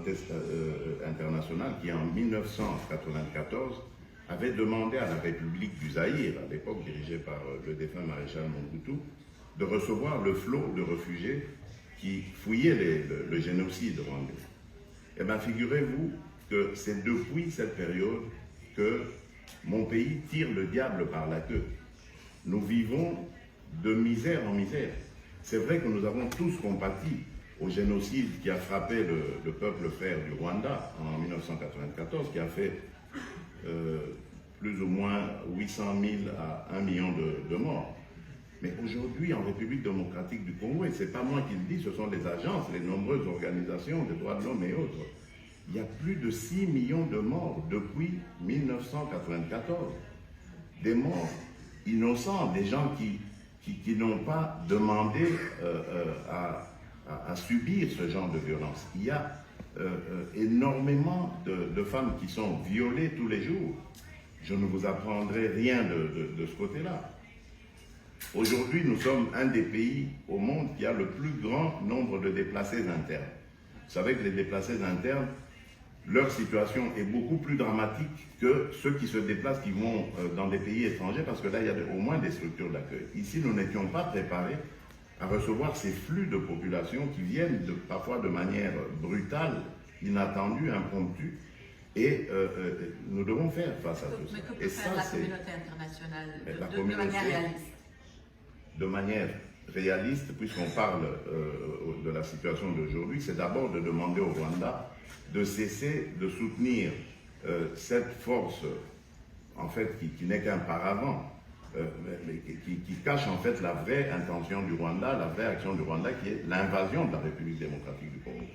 communauté internationale qui, en 1994, avait demandé à la République du Zaïre, à l'époque dirigée par le défunt maréchal Mobutu, de recevoir le flot de réfugiés qui fouillaient le génocide rwandais. Eh bien, figurez-vous que c'est depuis cette période que mon pays tire le diable par la queue. Nous vivons de misère en misère. C'est vrai que nous avons tous compati au génocide qui a frappé le peuple frère du Rwanda en 1994, qui a fait plus ou moins 800 000 à 1 million de morts. Mais aujourd'hui, en République démocratique du Congo, et ce n'est pas moi qui le dis, ce sont les agences, les nombreuses organisations de droits de l'homme et autres, il y a plus de 6 millions de morts depuis 1994. Des morts innocents, des gens qui n'ont pas demandé à subir ce genre de violence. Il y a énormément de femmes qui sont violées tous les jours. Je ne vous apprendrai rien de ce côté-là. Aujourd'hui, nous sommes un des pays au monde qui a le plus grand nombre de déplacés internes. Vous savez que les déplacés internes, leur situation est beaucoup plus dramatique que ceux qui se déplacent, qui vont dans des pays étrangers, parce que là, il y a au moins des structures d'accueil. Ici, nous n'étions pas préparés à recevoir ces flux de population qui viennent parfois de manière brutale, inattendue, impromptue. Et nous devons faire face à tout ça. Mais que peut faire la communauté internationale de manière réaliste? De manière réaliste, puisqu'on parle de la situation d'aujourd'hui, c'est d'abord de demander au Rwanda de cesser de soutenir cette force, en fait, qui n'est qu'un paravent, mais qui cache en fait la vraie intention du Rwanda, la vraie action du Rwanda, qui est l'invasion de la République démocratique du Congo.